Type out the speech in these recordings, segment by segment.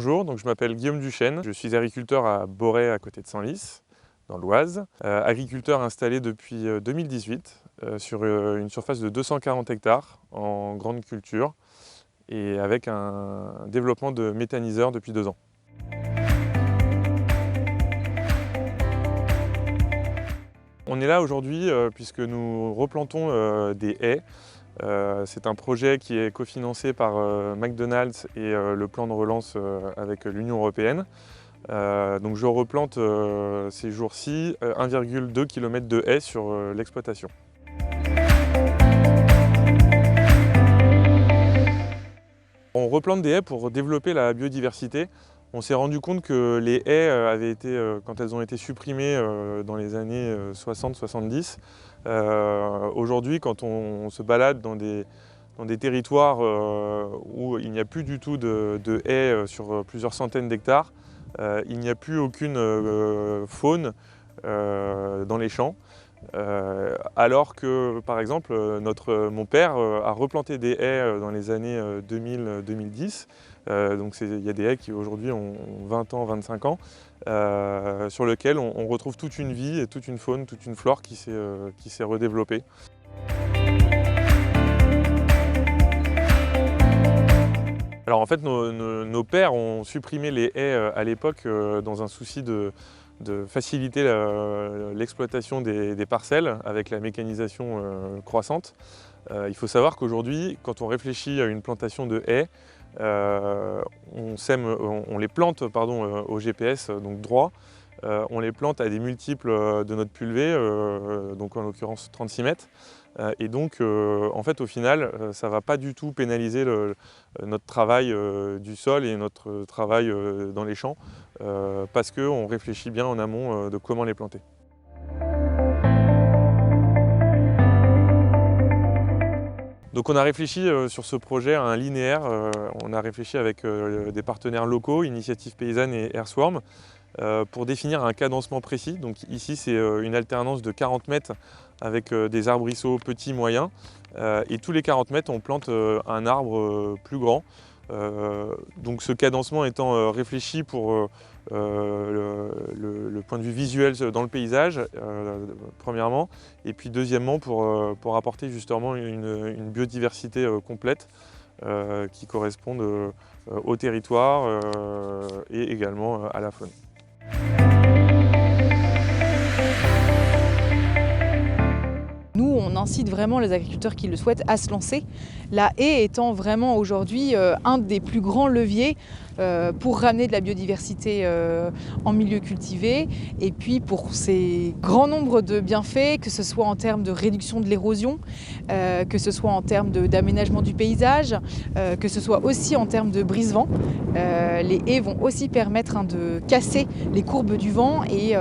Bonjour, donc je m'appelle Guillaume Duchesne, je suis agriculteur à Borey à côté de Senlis, dans l'Oise. Agriculteur installé depuis 2018 sur une surface de 240 hectares en grande culture et avec un développement de méthaniseurs depuis 2 ans. On est là aujourd'hui puisque nous replantons des haies. C'est un projet qui est cofinancé par McDonald's et le plan de relance avec l'Union européenne. Donc je replante ces jours-ci 1,2 km de haies sur l'exploitation. On replante des haies pour développer la biodiversité. On s'est rendu compte que les haies avaient été, quand elles ont été supprimées dans les années 60-70, aujourd'hui quand on se balade dans des territoires où il n'y a plus du tout de haies sur plusieurs centaines d'hectares, il n'y a plus aucune faune dans les champs. Alors que, par exemple, mon père a replanté des haies dans les années 2000-2010. Donc il y a des haies qui aujourd'hui ont 20 ans, 25 ans, sur lesquelles on retrouve toute une vie et toute une faune, toute une flore qui s'est redéveloppée. Alors en fait, nos pères ont supprimé les haies à l'époque dans un souci de faciliter l'exploitation des parcelles avec la mécanisation croissante. Il faut savoir qu'aujourd'hui, quand on réfléchit à une plantation de haies, on les plante au GPS, donc droit. On les plante à des multiples de notre pulvée, donc en l'occurrence 36 mètres. Et donc, en fait, au final, ça ne va pas du tout pénaliser notre travail du sol et notre travail dans les champs, parce qu'on réfléchit bien en amont de comment les planter. Donc on a réfléchi sur ce projet à un linéaire, on a réfléchi avec des partenaires locaux, Initiative Paysanne et Airswarm, pour définir un cadencement précis. Donc ici c'est une alternance de 40 mètres avec des arbrisseaux petits, moyens, et tous les 40 mètres on plante un arbre plus grand. Donc ce cadencement étant réfléchi pour le point de vue visuel dans le paysage, premièrement, et puis deuxièmement pour apporter justement une biodiversité complète qui corresponde au territoire et également à la faune. Nous, on incite vraiment les agriculteurs qui le souhaitent à se lancer. La haie étant vraiment aujourd'hui un des plus grands leviers pour ramener de la biodiversité en milieu cultivé et puis pour ces grands nombres de bienfaits, que ce soit en termes de réduction de l'érosion, que ce soit en termes d'aménagement du paysage, que ce soit aussi en termes de brise-vent. Les haies vont aussi permettre de casser les courbes du vent et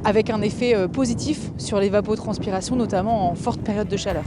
avec un effet positif sur l'évapotranspiration, notamment en forte période de chaleur.